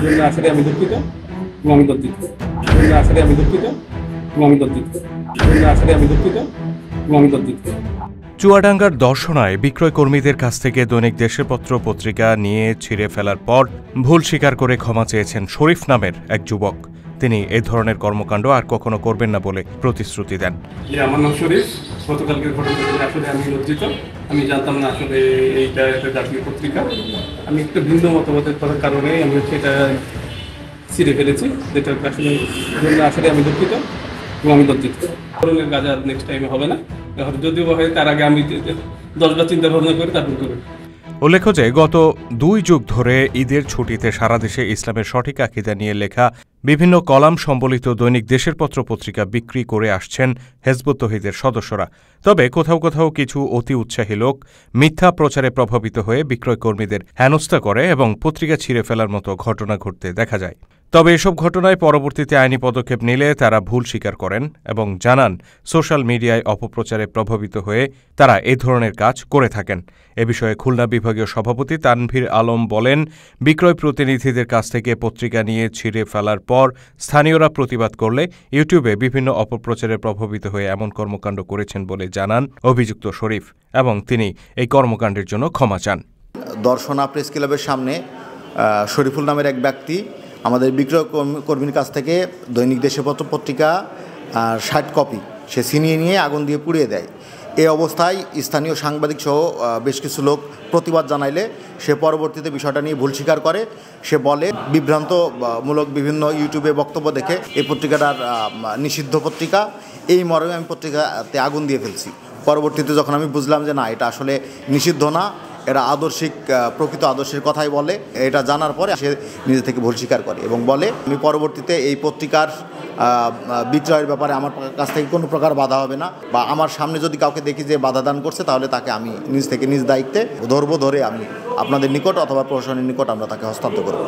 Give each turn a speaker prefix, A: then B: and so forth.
A: জন্য আসলে আমি দুঃখিত এবং আমি লজ্জিত। জন্য আসলে আমি দুঃখিত এবং আমি লজ্জিত। জন্য আসলে আমি দুঃখিত এবং আমি লজ্জিত।
B: চুয়াডাঙ্গার দর্শনায় বিক্রয় কর্মীদের কাছ থেকে দৈনিক দেশেরপত্র পত্রিকা নিয়ে ছিঁড়ে ফেলার পর ভুল স্বীকার করে ক্ষমা চেয়েছেন শরীফ নামের এক যুবক। তিনি এ ধরনের কর্মকাণ্ড আর কখনো করবেন না বলে প্রতিশ্রুতি দেন।
A: আমার নাম শরীফ। গতকালকের ঘটনা আসলে আমি লজ্জিত। আমি জানতাম না আসলে এইটা একটা জাতীয় পত্রিকা। আমি একটু ভিন্ন মতামতের করার কারণে আমি এটা ছিঁড়ে ফেলেছি, যেটা আসলে জন্য আসলে আমি দুঃখিত এবং আমি লজ্জিত। ধরনের কাজ আর নেক্সট টাইমে হবে না। যদিও হয় তার আগে আমি 10বার চিন্তা ভাবনা করে তারপর করব।
B: উল্লেখ্য যে গত 2 যুগ ধরে ঈদের ছুটিতে সারা দেশে ইসলামের সঠিক আকীদা নিয়ে লেখা বিভিন্ন কলাম সম্বলিত দৈনিক দেশেরপত্র পত্রিকা বিক্রি করে আসছেন হেজবুত তৌহিদের সদস্যরা। তবে কোথাও কোথাও কিছু অতি উৎসাহী লোক মিথ্যা প্রচারে প্রভাবিত হয়ে বিক্রয় কর্মীদের হেনস্থা করে এবং পত্রিকা ছিঁড়ে ফেলার মতো ঘটনা ঘটতে দেখা যায়। তবে এসব ঘটনায় পরবর্তীতে আইনি পদক্ষেপ নিলে তারা ভুল স্বীকার করেন এবং জানান সোশ্যাল মিডিয়ায় অপপ্রচারে প্রভাবিত হয়ে তারা এ ধরনের কাজ করে থাকেন। এ বিষয়ে খুলনা বিভাগীয় সভাপতি তানভীর আলম বলেন, বিক্রয় প্রতিনিধিদের কাছ থেকে পত্রিকা নিয়ে ছিঁড়ে ফেলার পর স্থানীয়রা প্রতিবাদ করলে ইউটিউবে বিভিন্ন অপপ্রচারে প্রভাবিত হয়ে এমন কর্মকাণ্ড করেছেন বলে জানান অভিযুক্ত শরীফ এবং তিনি এই কর্মকাণ্ডের জন্য ক্ষমা চান।
C: দর্শনা প্রেস ক্লাবের সামনে শরীফুল নামের এক ব্যক্তি আমাদের বিক্রয় কর্মীর কাছ থেকে দৈনিক দেশেরপত্র পত্রিকা 60 কপি সে ছিনিয়ে নিয়ে আগুন দিয়ে পুড়িয়ে দেয়। এই অবস্থায় স্থানীয় সাংবাদিক সহ বেশ কিছু লোক প্রতিবাদ জানাইলে সে পরবর্তীতে বিষয়টা নিয়ে ভুল স্বীকার করে। সে বলে বিভ্রান্তমূলক বিভিন্ন ইউটিউবে বক্তব্য দেখে এই পত্রিকাটার নিষিদ্ধ পত্রিকা, এই মর্মে আমি পত্রিকাতে আগুন দিয়ে ফেলছি। পরবর্তীতে যখন আমি বুঝলাম যে না, এটা আসলে নিষিদ্ধ না, এরা আদর্শিক প্রকৃত আদর্শের কথাই বলে, এটা জানার পরে সে নিজে থেকে ভুল স্বীকার করে এবং বলে আমি পরবর্তীতে এই পত্রিকার বিক্রয়ের ব্যাপারে আমার কাছ থেকে কোনো প্রকার বাধা হবে না, বা আমার সামনে যদি কাউকে দেখি যে বাধা দান করছে তাহলে তাকে আমি নিজ থেকে নিজ দায়িত্বে ধরে আমি আপনাদের নিকট অথবা প্রশাসনের নিকট আমরা তাকে হস্তান্তর করব।